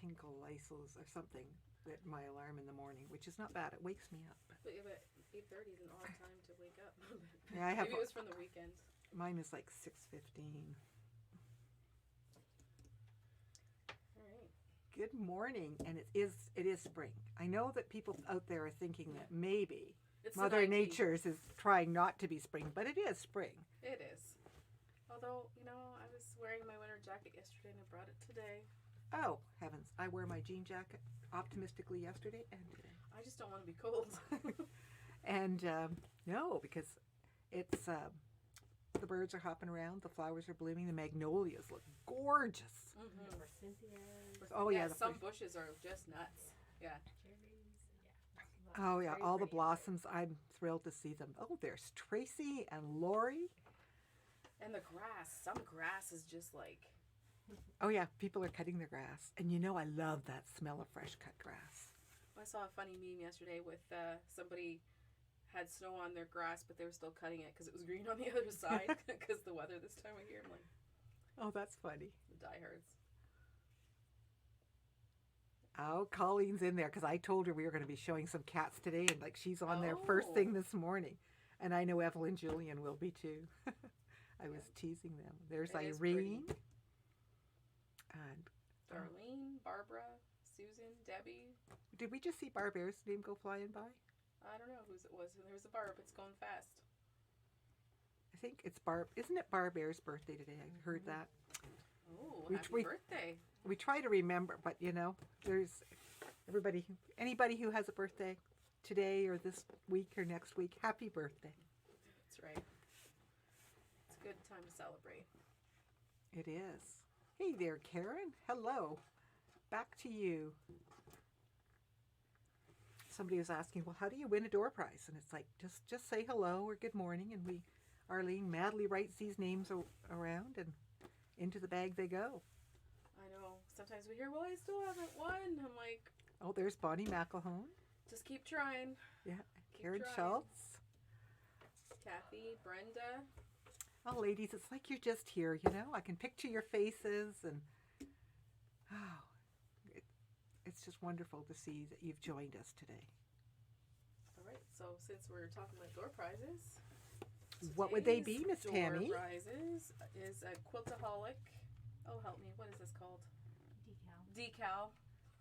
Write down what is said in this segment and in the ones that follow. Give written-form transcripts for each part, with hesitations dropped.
tinkle-ices or something at my alarm in the morning, which is not bad. It wakes me up. But 8:30 is an odd time to wake up. Yeah, I have. Maybe it was from the weekend. Mine is like 6:15. All right. Good morning, and it is spring. I know that people out there are thinking that maybe It's Mother Nature's is trying not to be spring, but it is spring. It is. Although, I was wearing my winter jacket yesterday and I brought it today. Oh, heavens. I wear my jean jacket optimistically yesterday and today. I just don't want to be cold. And no, because it's the birds are hopping around, the flowers are blooming, the magnolias look gorgeous. The forsythias. Oh yeah, some bushes are just nuts. Yeah. Cherries. Oh yeah, Very all the pretty blossoms. I'm thrilled to see them. Oh, there's Tracy and Lori. And the grass. Some grass is just like. Oh yeah, people are cutting their grass, and I love that smell of fresh cut grass. I saw a funny meme yesterday with somebody had snow on their grass, but they were still cutting it because it was green on the other side because the weather this time of year. I'm like, oh, that's funny. The diehards. Oh, Colleen's in there because I told her we were going to be showing some cats today, and like she's on there first thing this morning, and I know Evelyn Julian will be too. I was teasing them. There's Irene. And Darlene, Barbara, Susan, Debbie. Did we just see Barbear's name go flying by? I don't know whose it was. There's a Barb. It's going fast. I think it's Barb. Isn't it Barbear's birthday today? I heard that. Oh, happy birthday. We try to remember, but there's anybody who has a birthday today or this week or next week, happy birthday. That's right. It's a good time to celebrate. It is. Hey there, Karen. Hello. Back to you. Somebody was asking, well, how do you win a door prize? And it's like, just say hello or good morning, and Arlene madly writes these names around, and into the bag they go. I know. Sometimes we hear, well, I still haven't won. I'm like, oh, there's Bonnie McElhone. Just keep trying. Yeah. Karen Schultz. Kathy, Brenda. Oh, ladies, it's like you're just here, I can picture your faces, and it's just wonderful to see that you've joined us today. All right, so since we're talking about door prizes, what would they be, Miss Tammy? Door prizes is a Quiltaholic. Oh, help me. What is this called? Decal.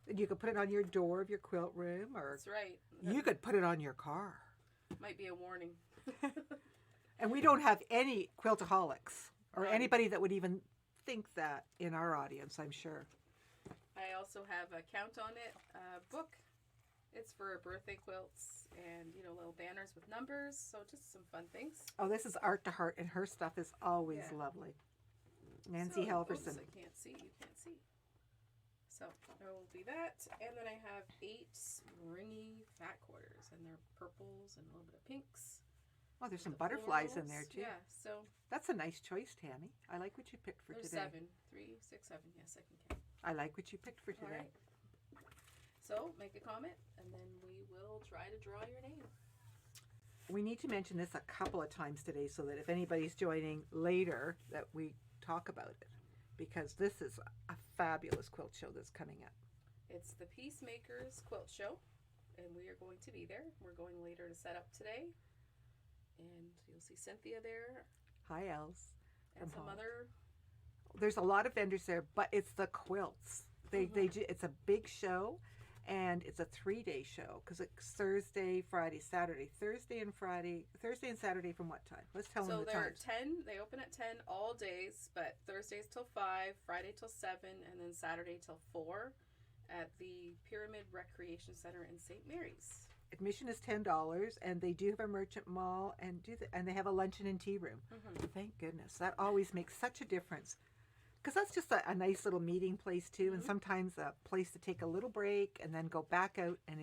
And you could put it on your door of your quilt room, or that's right. You could put it on your car. Might be a warning. And we don't have any Quiltaholics or anybody that would even think that in our audience, I'm sure. I also have a Count on It book. It's for birthday quilts and, little banners with numbers. So just some fun things. Oh, this is Art to Heart, and her stuff is always lovely. Nancy Helverson. I can't see. You can't see. So there will be that. And then I have 8 springy fat quarters, and they're purples and a little bit of pinks. Oh, there's some butterflies in there, too. Yeah, so. That's a nice choice, Tammy. I like what you picked for today. 7. 3, 6, 7. Yes, I can count. I like what you picked for today. Right. So, make a comment, and then we will try to draw your name. We need to mention this a couple of times today so that if anybody's joining later, that we talk about it. Because this is a fabulous quilt show that's coming up. It's the Peacemakers Quilt Show, and we are going to be there. We're going later to set up today. And you'll see Cynthia there. Hi, Els. And some other. There's a lot of vendors there, but it's the quilts. It's a big show, and it's a 3-day show because it's Thursday, Friday, Saturday. Thursday and Saturday from what time? Let's tell them the time. So they're 10. They open at 10 all days, but Thursdays till 5, Friday till 7, and then Saturday till 4 at the Pyramid Recreation Center in St. Mary's. Admission is $10, and they do have a merchant mall, and they have a luncheon and tea room. Mm-hmm. Thank goodness. That always makes such a difference, because that's just a nice little meeting place too, mm-hmm. and sometimes a place to take a little break and then go back out and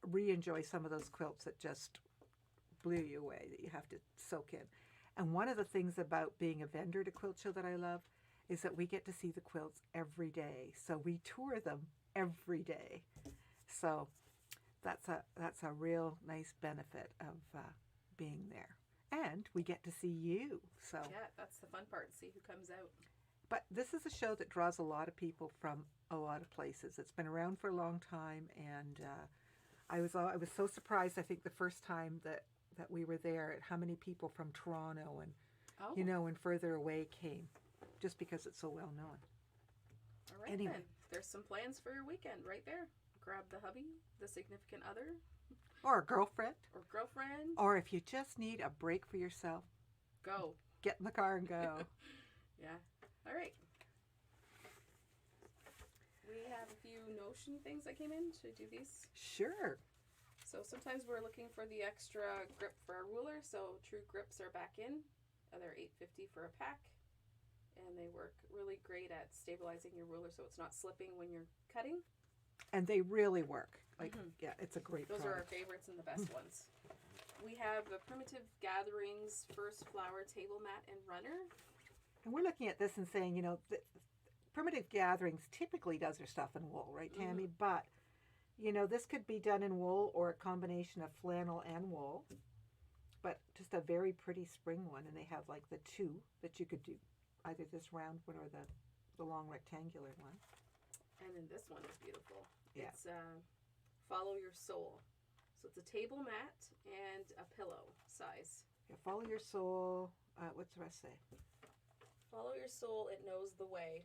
re-enjoy some of those quilts that just blew you away, that you have to soak in. And one of the things about being a vendor at a quilt show that I love is that we get to see the quilts every day. So we tour them every day. So that's a real nice benefit of being there. And we get to see you. So yeah, that's the fun part, see who comes out. But this is a show that draws a lot of people from a lot of places. It's been around for a long time, and I was so surprised. I think the first time that we were there, at how many people from Toronto and Oh, and further away came, just because it's so well known. all right anyway. then. There's some plans for your weekend right there. Grab the hubby, the significant other, Or a girlfriend, or girlfriend. or if you just need a break for yourself, Go. get in the car and go. Yeah. All right. We have a few Notion things that came in. Should I do these? Sure. So sometimes we're looking for the extra grip for our ruler. So True Grips are back in. They're $8.50 for a pack, and they work really great at stabilizing your ruler so it's not slipping when you're cutting. And they really work. Like, Mhm. yeah, it's a great Those are our product. favorites and the best ones. We have the Primitive Gatherings First Flower Table Mat and Runner. And we're looking at this and saying, Primitive Gatherings typically does their stuff in wool, right, Tammy? But, this could be done in wool or a combination of flannel and wool. But just a very pretty spring one. And they have like the two that you could do, either this round one or the long rectangular one. And then this one is beautiful. Yeah. It's Follow Your Soul. So it's a table mat and a pillow size. Yeah, follow your soul. What's the rest say? Follow your soul, it knows the way.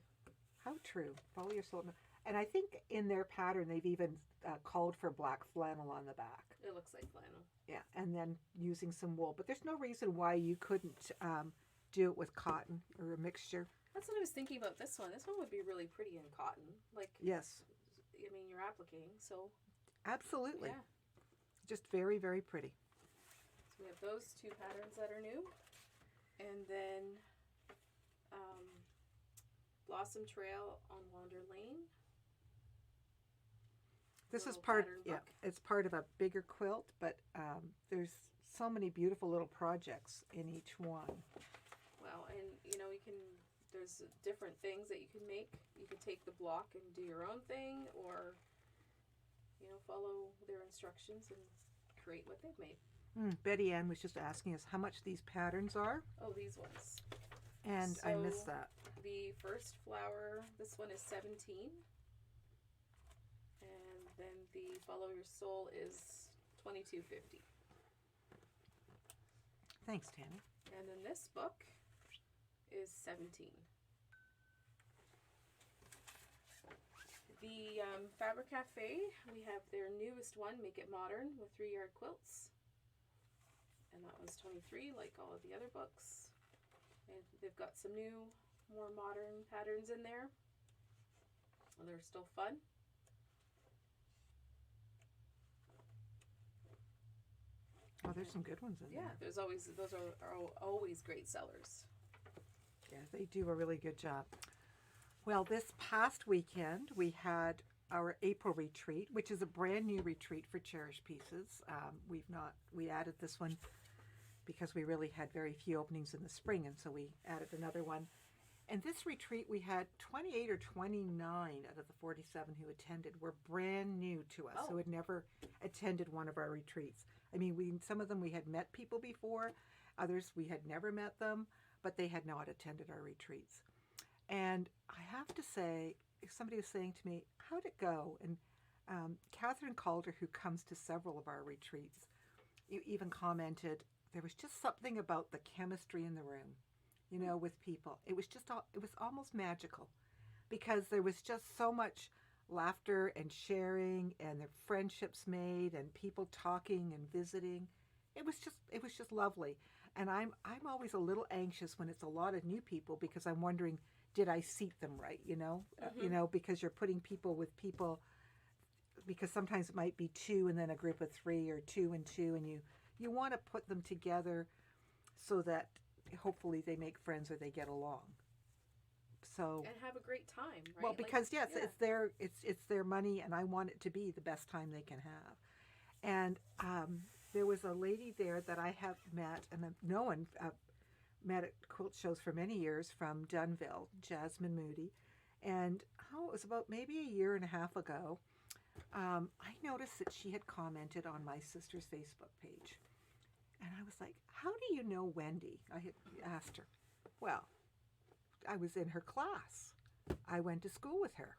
How true. Follow your soul. And I think in their pattern, they've even called for black flannel on the back. It looks like flannel. Yeah, and then using some wool. But there's no reason why you couldn't do it with cotton or a mixture. That's what I was thinking about this one. This one would be really pretty in cotton. Like, Yes, I mean, you're applicating, so absolutely. yeah. Just very, very pretty. So we have those two patterns that are new. And then Blossom Trail on Wander Lane. This is Little part, pattern yeah, book. it's part of a bigger quilt, but there's so many beautiful little projects in each one. Well, and there's different things that you can make. You can take the block and do your own thing, or follow their instructions and create what they've made. Betty Ann was just asking us how much these patterns are, Oh, these ones. and I So- missed that. The first flower, this one is 17. And then the Follow Your Soul is $22.50. Thanks, Tammy. And then this book is 17. The Fabric Cafe, we have their newest one, Make It Modern, with 3-yard quilts. And that one's 23, like all of the other books. And they've got some new, more modern patterns in there. Well, they're still fun. Oh, there's some good ones in Yeah, there. those are always great sellers. Yeah, they do a really good job. Well, this past weekend we had our April retreat, which is a brand new retreat for Cherished Pieces. We added this one because we really had very few openings in the spring, and so we added another one. And this retreat, we had 28 or 29 out of the 47 who attended were brand new to us, Oh. who had never attended one of our retreats. I mean, some of them we had met people before, others we had never met them, but they had not attended our retreats. And I have to say, if somebody was saying to me, how'd it go? And Catherine Calder, who comes to several of our retreats, even commented, there was just something about the chemistry in the room, with people. It was almost magical, because there was just so much laughter and sharing, and the friendships made, and people talking and visiting. It was just lovely. And I'm always a little anxious when it's a lot of new people, because I'm wondering, did I seat them right? Because you're putting people with people, because sometimes it might be two and then a group of three, or two and two, and you want to put them together so that hopefully they make friends or they get along. So, And have a great time, right? well, because yes, yeah. it's their money, and I want it to be the best time they can have. And there was a lady there that I have met, and met at quilt shows for many years, from Dunville, Jasmine Moody. And it was about maybe a year and a half ago, I noticed that she had commented on my sister's Facebook page. And I was like, how do you know Wendy? I had asked her. Well, I was in her class. I went to school with her.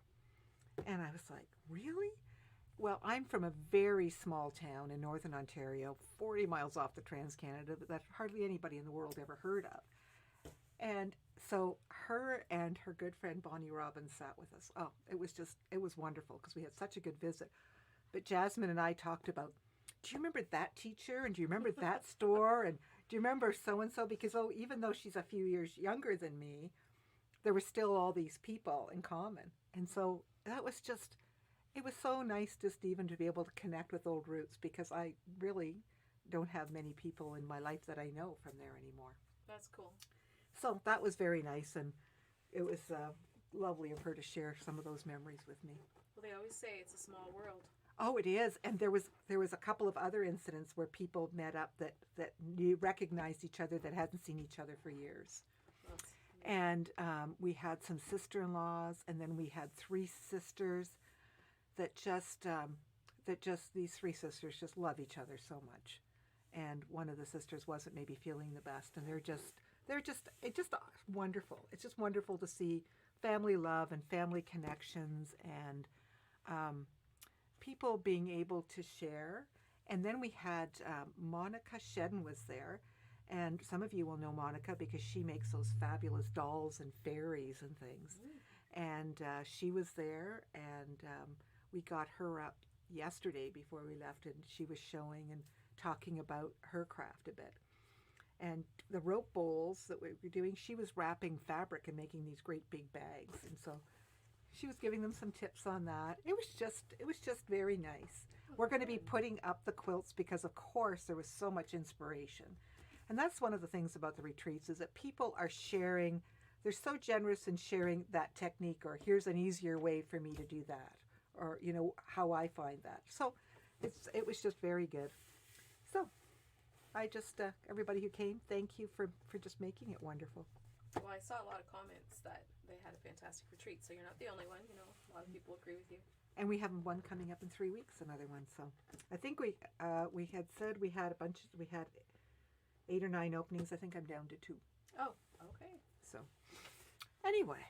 And I was like, really? Well, I'm from a very small town in northern Ontario, 40 miles off the Trans-Canada, that hardly anybody in the world ever heard of. And so her and her good friend Bonnie Robbins sat with us. Oh, it was wonderful because we had such a good visit. But Jasmine and I talked about, do you remember that teacher? And do you remember that store? And do you remember so-and-so? Because, even though she's a few years younger than me, there were still all these people in common. And so that was just, it was so nice just even to be able to connect with old roots, because I really don't have many people in my life that I know from there anymore. That's cool. So that was very nice, and it was lovely of her to share some of those memories with me. Well, they always say it's a small world. Oh, it is, and there was a couple of other incidents where people met up that you recognized each other that hadn't seen each other for years. And we had some sister-in-laws, and then we had three sisters that just these three sisters just love each other so much. And one of the sisters wasn't maybe feeling the best, and it's just wonderful. It's just wonderful to see family love and family connections, and people being able to share. And then we had Monica Shedden was there. And some of you will know Monica because she makes those fabulous dolls and fairies and things. And she was there, and we got her up yesterday before we left, and she was showing and talking about her craft a bit. And the rope bowls that we were doing, she was wrapping fabric and making these great big bags. And so she was giving them some tips on that. It was just very nice. We're going to be putting up the quilts because, of course, there was so much inspiration. And that's one of the things about the retreats, is that people are sharing. They're so generous in sharing that technique, or here's an easier way for me to do that, or how I find that. So it was just very good. So I just everybody who came, thank you for just making it wonderful. Well, I saw a lot of comments that they had a fantastic retreat, so you're not the only one. A lot of people agree with you. And we have one coming up in 3 weeks, another one. So I think we had said we had 8 or 9 openings. I think I'm down to 2. Oh, okay. So anyway.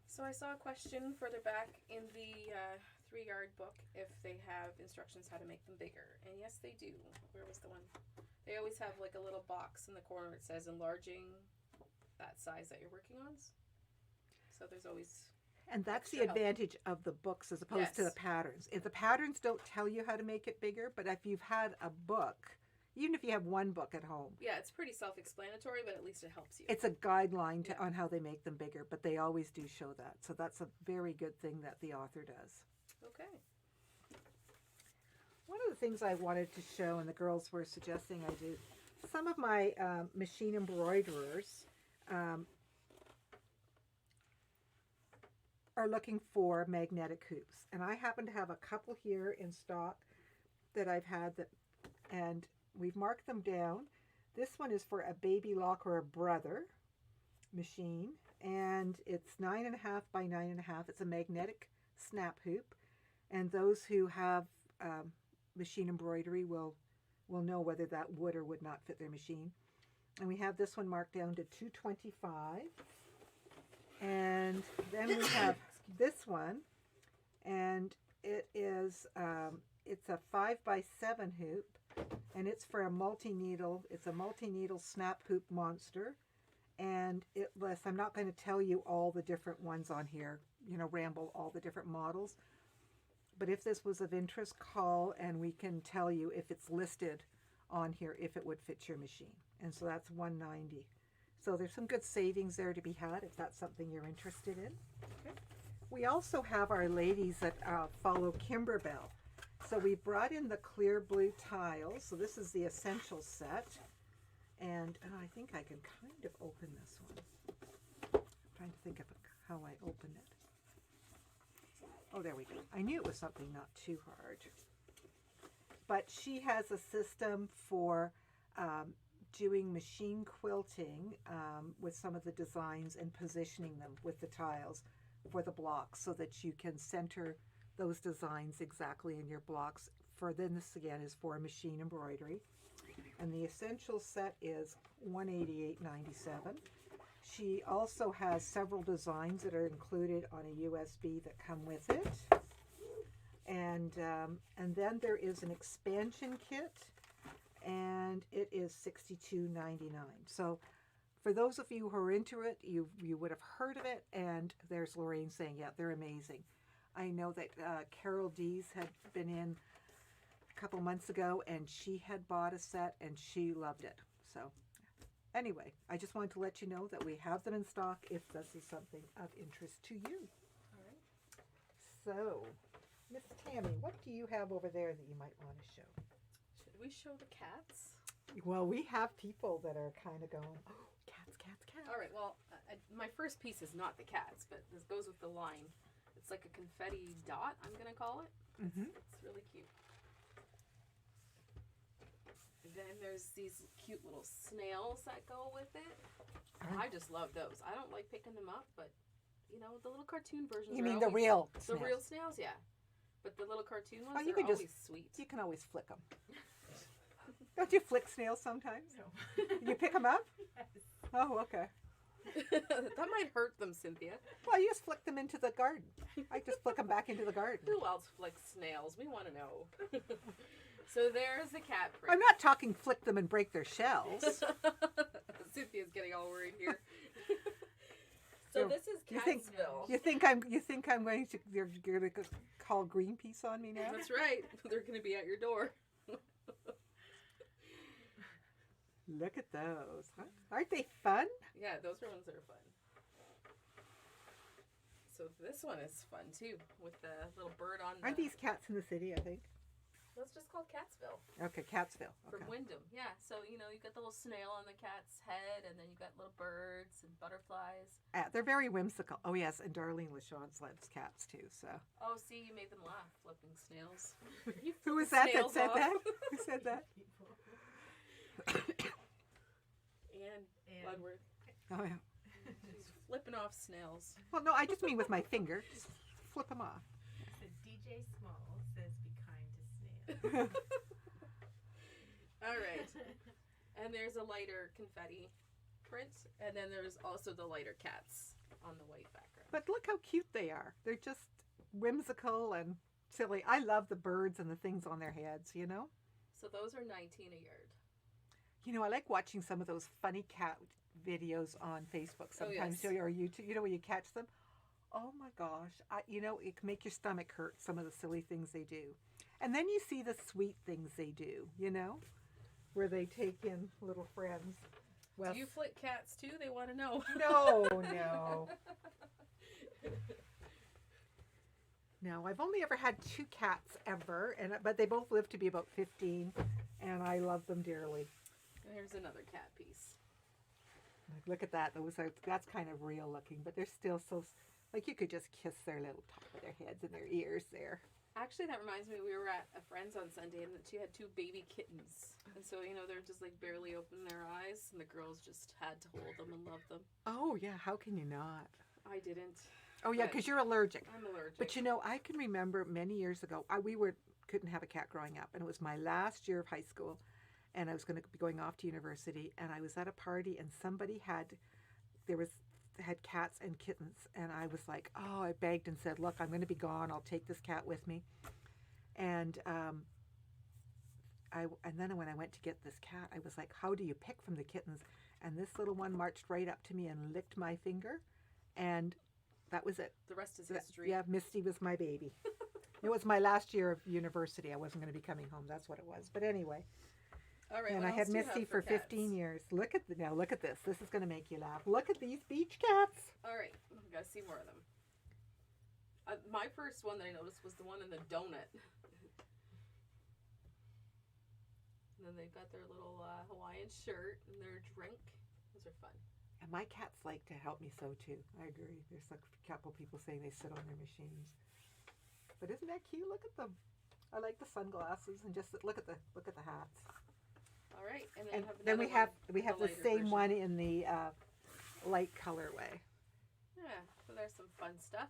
So I saw a question further back in the 3-yard book if they have instructions how to make them bigger. And yes, they do. Where was the one? They always have like a little box in the corner that says enlarging that size that you're working on. So there's always... And that's the advantage of the books as opposed to the patterns. If the patterns don't tell you how to make it bigger, but if you've had a book... Even if you have one book at home. Yeah, it's pretty self-explanatory, but at least it helps you. It's a guideline on how they make them bigger, but they always do show that. So that's a very good thing that the author does. Okay. One of the things I wanted to show, and the girls were suggesting I do, some of my machine embroiderers are looking for magnetic hoops. And I happen to have a couple here in stock that I've had and we've marked them down. This one is for a baby lock or a brother machine, and it's 9.5 by 9.5. It's a magnetic snap hoop, and those who have machine embroidery will know whether that would or would not fit their machine. And we have this one marked down to 225, and then we have this one, and it is it's a 5 by 7 hoop. And it's for a multi-needle. It's a multi-needle snap hoop monster. And I'm not going to tell you all the different ones on here, ramble all the different models. But if this was of interest, call and we can tell you if it's listed on here, if it would fit your machine. And so that's $190. So there's some good savings there to be had if that's something you're interested in. Okay. We also have our ladies that follow Kimberbell. So we brought in the clear blue tiles. So this is the essential set. And I think I can kind of open this one. I'm trying to think of how I open it. Oh, there we go. I knew it was something not too hard. But she has a system for doing machine quilting with some of the designs and positioning them with the tiles for the blocks so that you can center those designs exactly in your blocks. This again is for machine embroidery, and the essential set is $188.97. She also has several designs that are included on a USB that come with it. And then there is an expansion kit, and it is $62.99. So for those of you who are into it, you would have heard of it. And there's Lorraine saying, yeah, they're amazing. I know that Carol Dees had been in a couple months ago, and she had bought a set, and she loved it. So anyway, I just wanted to let you know that we have them in stock if this is something of interest to you. All right. So, Miss Tammy, what do you have over there that you might want to show? Should we show the cats? Well, we have people that are kind of going, oh, cats, cats, cats. All right. Well, my first piece is not the cats, but this goes with the line. It's like a confetti dot, I'm going to call it. Mm-hmm. It's really cute. And then there's these cute little snails that go with it. I just love those. I don't like picking them up, but, you know, the little cartoon versions You are mean the always, real The snails? real snails, yeah. But the little cartoon ones you are can just- always sweet. You can always flick them. Don't you flick snails sometimes? No. You pick them up? Yes. Oh, okay. That might hurt them, Cynthia. Well, you just flick them into the garden. I just flick them back into the garden. Who else flicks snails? We want to know. So there's the cat print. I'm not talking flick them and break their shells. Cynthia's getting all worried here. So So, this is you think- Catsville. You think I'm going to you're going to call Greenpeace on me now? That's right. They're going to be at your door. Look at those. Huh? Aren't they fun? Yeah, those are ones that are fun. So this one is fun too, with the little bird on. Aren't these cats in the city, I think? That's just called Catsville Okay, Catsville. from Okay. Wyndham. Yeah, so you know you got the little snail on the cat's head, and then you got little birds and butterflies. They're very whimsical. Oh, yes, and Darlene LaChance loves cats, too. So Oh, see, you made them laugh, flipping snails. who was that Snails said off. that? Who said that? People. And And Bloodworth. Oh, yeah. She's flipping off snails. Well, no, I just mean with my finger. Just flip them off. so DJ Small says be kind to snails. All right. And there's a lighter confetti print, and then there's also the lighter cats on the white background. But look how cute they are. They're just whimsical and silly. I love the birds and the things on their heads, you know? So those are $19 a yard. You know, I like watching some of those funny cat videos on Facebook sometimes, yes. or YouTube, you know, where you catch them. Oh my gosh. You know, it can make your stomach hurt, some of the silly things they do. And then you see the sweet things they do, you know, where they take in little friends. Well, Do you flick cats too? They want to know. no, no. No, I've only ever had 2 cats ever, but they both lived to be about 15, and I love them dearly. Here's another cat piece. Like, look at that. That's kind of real looking, but they're still so, like, you could just kiss their little top of their heads and their ears there. Actually, that reminds me, we were at a friend's on Sunday, and she had 2 baby kittens. And so, you know, they're just like barely opening their eyes, and the girls just had to hold them and love them. Oh, yeah. How can you not? I didn't. Oh, yeah, But because you're allergic. I'm allergic. But, you know, I can remember many years ago, couldn't have a cat growing up, and it was my last year of high school, and I was going to be going off to university, and I was at a party, and somebody had cats and kittens, and I was like, oh, I begged and said, look, I'm going to be gone. I'll take this cat with me. And then when I went to get this cat, I was like, how do you pick from the kittens? And this little one marched right up to me and licked my finger, and that was it. the rest is history. Yeah, Misty was my baby. It was my last year of university. I wasn't going to be coming home. That's what it was. But anyway. All right. And what I else had do you have Misty for cats? 15 years. Look at this. This is going to make you laugh. Look at these beach cats. All right. We gotta see more of them. My first one that I noticed was the one in the donut. And then they've got their little Hawaiian shirt and their drink. Those are fun. And my cats like to help me sew too. I agree. There's like a couple people saying they sit on their machines. But isn't that cute? Look at them. I like the sunglasses and just look at the hats. All right. And And then, then we another have one, the lighter same version. one in the light colorway. Yeah. So there's some fun stuff.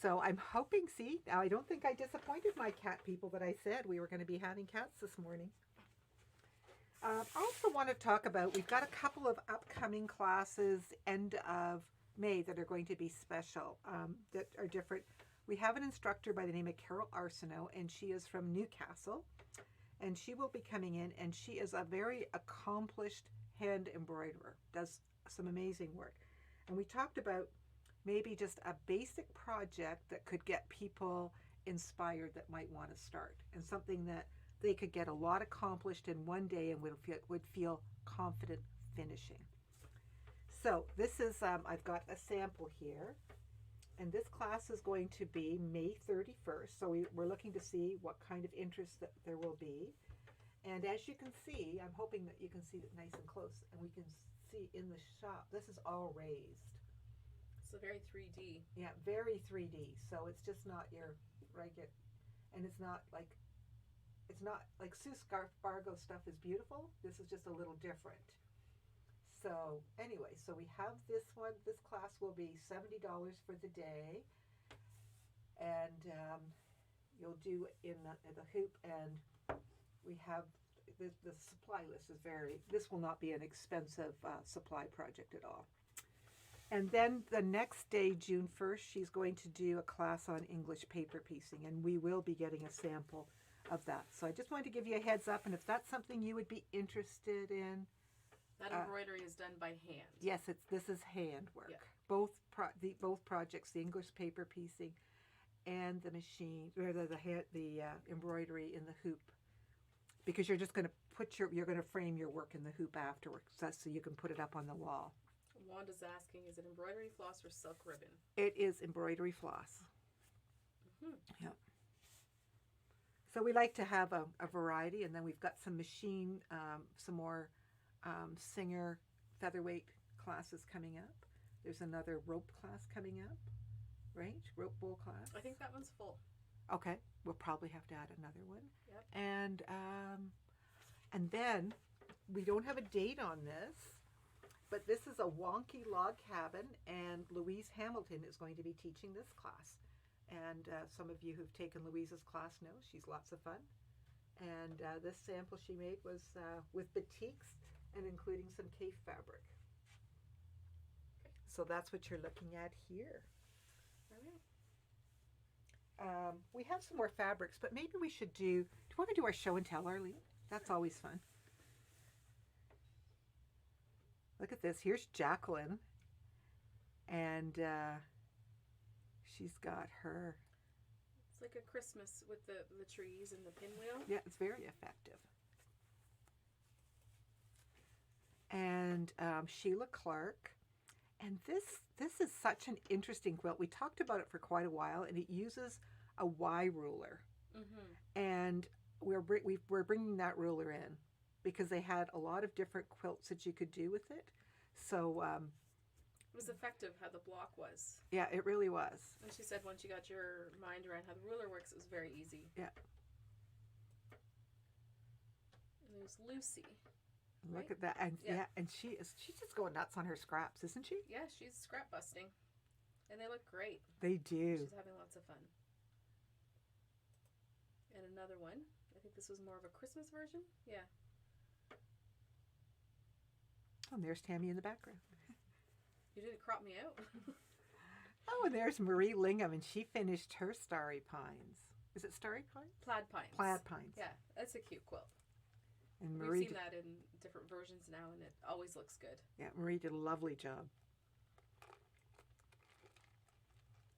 So I'm hoping, see, now I don't think I disappointed my cat people that I said we were going to be having cats this morning. I also want to talk about, we've got a couple of upcoming classes end of May that are going to be special, that are different. We have an instructor by the name of Carol Arsenault, and she is from Newcastle, and she will be coming in, and she is a very accomplished hand embroiderer, does some amazing work. And we talked about maybe just a basic project that could get people inspired that might want to start, and something that they could get a lot accomplished in one day and would feel confident finishing. So this is, I've got a sample here, and this class is going to be May 31st. So we're looking to see what kind of interest that there will be. And as you can see, I'm hoping that you can see it nice and close, and we can see in the shop, this is all raised. It's a very 3D. Yeah, very 3D. So it's just not your regular, and it's not like Sue Scarfargo stuff is beautiful. This is just a little different. So anyway, so we have this one. This class will be $70 for the day, and you'll do in the hoop. And we have the supply list is very. This will not be an expensive supply project at all. And then the next day, June 1st, she's going to do a class on English paper piecing, and we will be getting a sample of that. So I just wanted to give you a heads up, and if that's something you would be interested in. That embroidery is done by hand. Yes, this is handwork. Yeah. Both projects, the English paper piecing and the machine, or the embroidery in the hoop, because you're just going to you're going to frame your work in the hoop afterwards, so you can put it up on the wall. Wanda's asking, is it embroidery floss or silk ribbon? It is embroidery floss. Mm-hmm. Yep. So we like to have a variety, and then we've got some machine, some more Singer featherweight classes coming up. There's another rope class coming up, right? Rope bowl class. I think that one's full. Okay, we'll probably have to add another one. Yep. And then we don't have a date on this, but this is a wonky log cabin, and Louise Hamilton is going to be teaching this class. And some of you who've taken Louise's class know she's lots of fun. And this sample she made was with batiks and including some cafe fabric. So that's what you're looking at here. We have some more fabrics, but maybe we should do you want to do our show and tell, Arlene? That's always fun. Look at this. Here's Jacqueline. And she's got her. It's like a Christmas with the trees and the pinwheel. Yeah, it's very effective. And Sheila Clark. And this is such an interesting quilt. We talked about it for quite a while, and it uses a Y ruler. Mm-hmm. And we're bringing that ruler in because they had a lot of different quilts that you could do with it. So it was effective how the block was. Yeah, it really was. And she said once you got your mind around how the ruler works, it was very easy. Yeah. And there's Lucy. Look at that. And yeah, and she's just going nuts on her scraps, isn't she? Yeah, she's scrap busting. And they look great. They do. She's having lots of fun. And another one. I think this was more of a Christmas version. Yeah. Oh, and there's Tammy in the background. You didn't crop me out. Oh, and there's Marie Lingham, and she finished her Starry Pines. Is it Starry Pines? Plaid Pines. Plaid Pines. Yeah, that's a cute quilt. And Marie We've seen that in different versions now, and it always looks good. Yeah, Marie did a lovely job.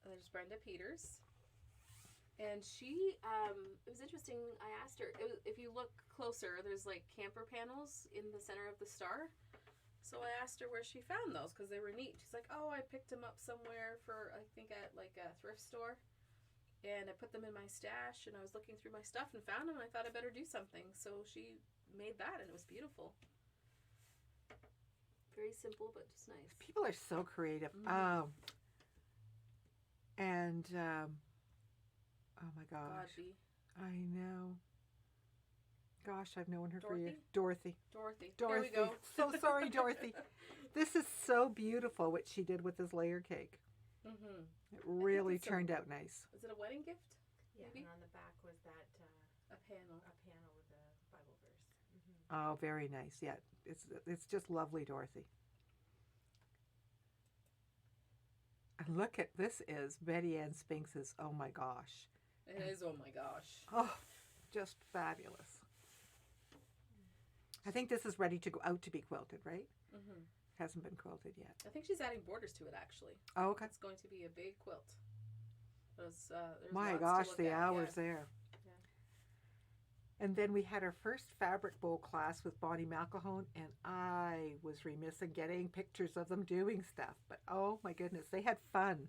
And there's Brenda Peters. And she, it was interesting, I asked her, if you look closer, there's like camper panels in the center of the star. So I asked her where she found those, because they were neat. She's like, oh, I picked them up somewhere for, I think at like a thrift store. And I put them in my stash, and I was looking through my stuff and found them, and I thought I better do something. So she made that, and it was beautiful. Very simple, but just nice. People are so creative. Mm-hmm. Oh my gosh. Godby. I know. Gosh, I've known her for Dorothy? years. Dorothy. There we go. So sorry, Dorothy. This is so beautiful what she did with this layer cake. Mm-hmm. It really turned out nice. Is it a wedding gift? Yeah, Maybe? and on the back was that A panel. with a Bible verse. Mm-hmm. Oh, very nice. Yeah, it's just lovely, Dorothy. And look at this is Betty Ann Spinks's. Oh my gosh. It is, oh my gosh. Oh, just fabulous. I think this is ready to go out to be quilted, right? Mm-hmm. Hasn't been quilted yet. I think she's adding borders to it, actually. Oh, okay. It's going to be a big quilt. There's My lots gosh, to look the at. hours Yeah. there. And then we had our first fabric bowl class with Bonnie McElhone, and I was remiss in getting pictures of them doing stuff. But oh my goodness, they had fun.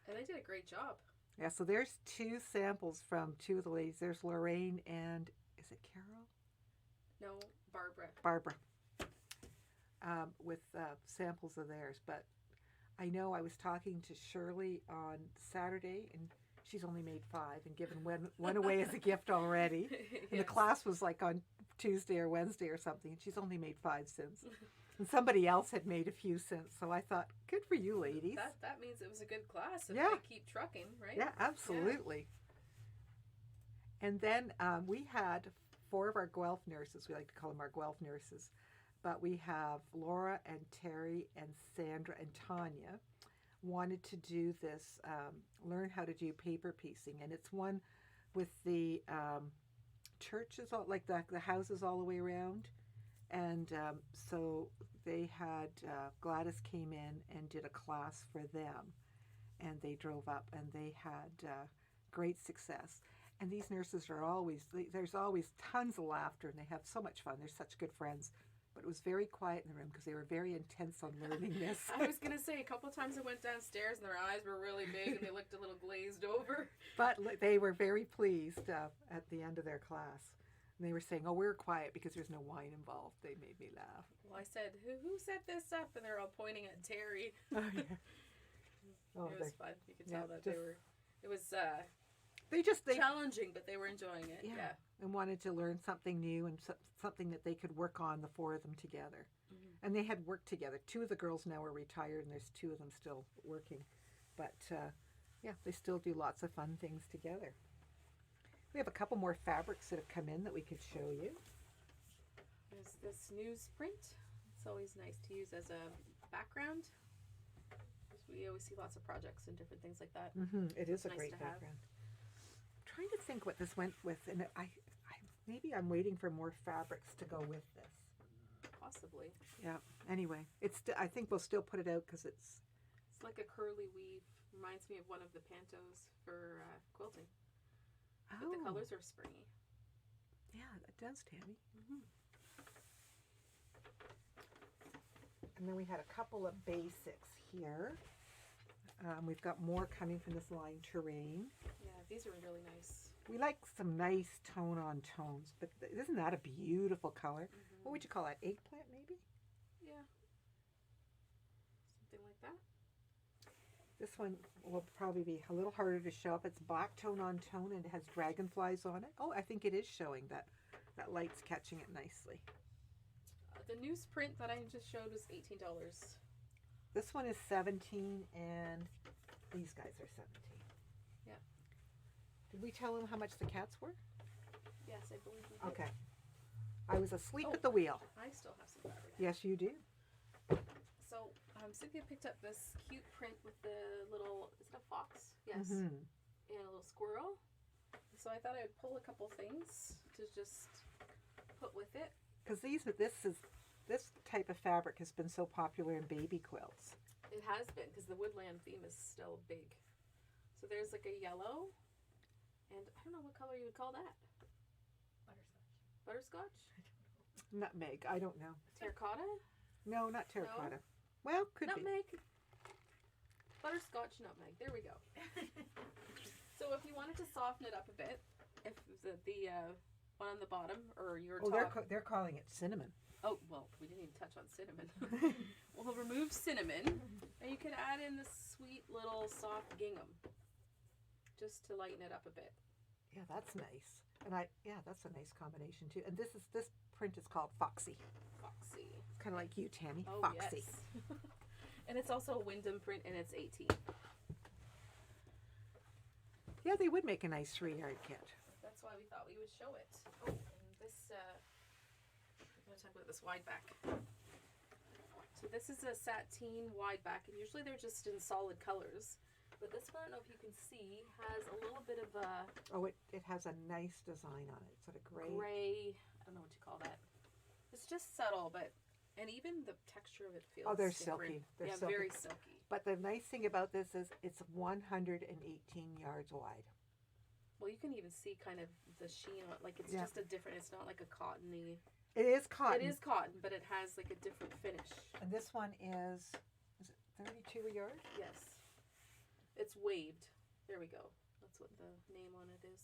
And they did a great job. Yeah, so there's two samples from two of the ladies. There's Lorraine and, is it Carol? No, Barbara. Barbara. With samples of theirs. But I know I was talking to Shirley on Saturday, and she's only made 5 and given one away as a gift already. And the class was like on Tuesday or Wednesday or something, and she's only made 5 since. And somebody else had made a few since. So I thought, good for you, ladies. That means it was a good class if Yeah. they keep trucking, right? Yeah, absolutely. Yeah. And then we had 4 of our Guelph nurses. We like to call them our Guelph nurses. But we have Laura and Terry and Sandra and Tanya wanted to do this, learn how to do paper piecing. And it's one with the churches, all like the houses all the way around. And so they had, Gladys came in and did a class for them. And they drove up and they had great success. And these nurses are always, there's always tons of laughter and they have so much fun. They're such good friends. But it was very quiet in the room because they were very intense on learning this. I was going to say, a couple of times I went downstairs and their eyes were really big and they looked a little glazed over. But they were very pleased at the end of their class. And they were saying, oh, we were quiet because there's no wine involved. They made me laugh. Well, I said, who set this up? And they're all pointing at Terry. Oh, yeah. Oh, it was fun. You could yeah, tell that just, it was they challenging, but they were enjoying it. Yeah. And wanted to learn something new and something that they could work on, the 4 of them together. Mm-hmm. And they had worked together. 2 of the girls now are retired and there's 2 of them still working. But yeah, they still do lots of fun things together. We have a couple more fabrics that have come in that we could show you. There's this newsprint. It's always nice to use as a background. We always see lots of projects and different things like that. Mm-hmm. It is It's a nice great to have. background. I'm trying to think what this went with, and maybe I'm waiting for more fabrics to go with this. Possibly. Yeah. Anyway, I think we'll still put it out because it's like a curly weave. Reminds me of one of the pantos for quilting. But the colors are springy. Yeah, it does, Tammy. Mm-hmm. And then we had a couple of basics here. We've got more coming from this line, Terrain. Yeah, these are really nice. We like some nice tone on tones, but isn't that a beautiful color? Mm-hmm. What would you call that? Eggplant, maybe? Yeah. Something like that. This one will probably be a little harder to show up. It's black tone on tone and it has dragonflies on it. Oh, I think it is showing that. That light's catching it nicely. The newsprint that I just showed was $18. This one is 17 and these guys are 17. Yeah. Did we tell them how much the cats were? Yes, I believe we did. Okay. I was asleep at the wheel. I still have some fabric. Yes, you do. So Cynthia picked up this cute print with the little, is it a fox? Yes. Mm-hmm. And a little squirrel. So I thought I'd pull a couple things to just put with it. Because this type of fabric has been so popular in baby quilts. It has been, because the woodland theme is still big. So there's like a yellow, and I don't know what color you would call that. Butterscotch. Butterscotch? Nutmeg. I don't know. Terracotta? No, not terracotta. Well, could Nutmeg. Butterscotch nutmeg. There we go. So if you wanted to soften it up a bit, if the one on the bottom or your be. Oh, top. they're calling it cinnamon. Oh, well, we didn't even touch on cinnamon. We'll remove cinnamon, and you can add in this sweet little soft gingham, just to lighten it up a bit. Yeah, that's nice. And that's a nice combination too. And this print is called Foxy. Foxy. It's kind of like you, Tammy. Oh, Foxy. yes. And it's also a Wyndham print, and it's 18. Yeah, they would make a nice 3-yard kit. That's why we thought we would show it. Oh, and this, talk about this wide back. So this is a sateen wide back, and usually they're just in solid colors. But this one, I don't know if you can see, has a little bit of a Oh, it has a nice design on it. Sort of gray, I don't know what you call that. It's just subtle, and even the texture of it feels they're different. silky. They're yeah, silky. very silky. But the nice thing about this is it's 118 yards wide. Well, you can even see kind of the sheen on it. Like, it's Yeah. just a different, it's not like a cottony. It is cotton. It is cotton, but it has like a different finish. And this one is it 32 a yard? Yes. It's waved. There we go. That's what the name on it is.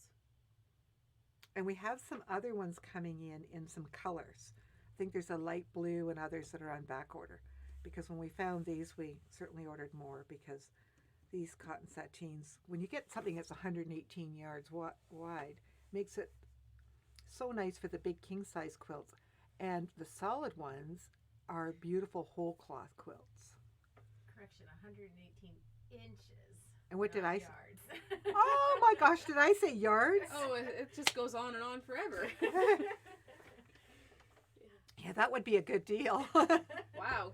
And we have some other ones coming in some colors. I think there's a light blue and others that are on back order. Because when we found these, we certainly ordered more because these cotton sateens, when you get something that's 118 yards wide, makes it so nice for the big king size quilts. And the solid ones are beautiful whole cloth quilts. Correction, 118 inches. And what did not I yards. say? Oh my gosh, did I say yards? Oh, it just goes on and on forever. Yeah, that would be a good deal. Wow.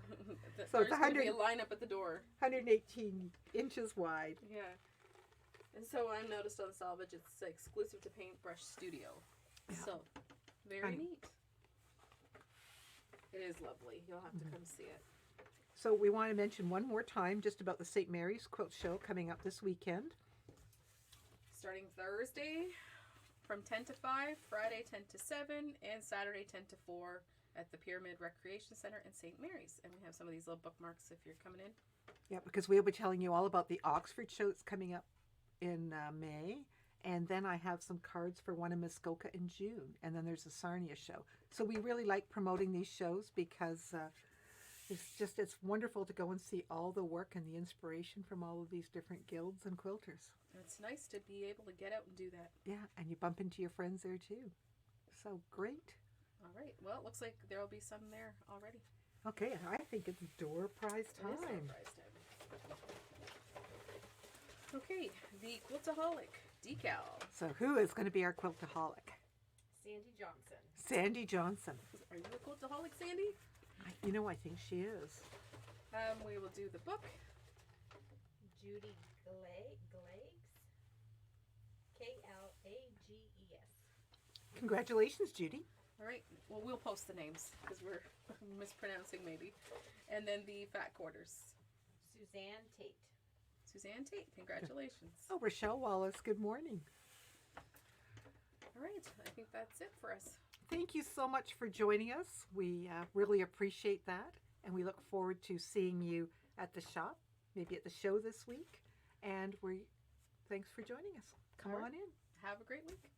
So it's There's going to be 100 a lineup at the door. 118 inches wide. Yeah. And so I noticed on Salvage it's exclusive to Paintbrush Studio. Yeah. So, very Funny. neat. It is lovely. You'll have to come see it. So we want to mention one more time just about the St. Mary's Quilt Show coming up this weekend. Starting Thursday from 10 to 5, Friday 10 to 7, and Saturday 10 to 4 at the Pyramid Recreation Center in St. Mary's. And we have some of these little bookmarks if you're coming in. Yeah, because we'll be telling you all about the Oxford show that's coming up in May. And then I have some cards for one in Muskoka in June. And then there's a Sarnia show. So we really like promoting these shows because it's wonderful to go and see all the work and the inspiration from all of these different guilds and quilters. And it's nice to be able to get out and do that. Yeah, and you bump into your friends there too. So great. All right. Well, it looks like there will be some there already. Okay, I think it's door prize It is our time. prize time. Okay, the Quiltaholic decal. So who is going to be our quiltaholic? Sandy Johnson. Sandy Johnson. Are you a Quiltaholic, Sandy? I think she is. We will do the book. Judy Glags. Klages. Congratulations, Judy. All right. Well, we'll post the names because we're mispronouncing maybe. And then the fat quarters. Suzanne Tate. Suzanne Tate. Congratulations. Oh, Rochelle Wallace, good morning. All right. I think that's it for us. Thank you so much for joining us. We really appreciate that. And we look forward to seeing you at the shop, maybe at the show this week. And thanks for joining us. Come All right. on in. Have a great week.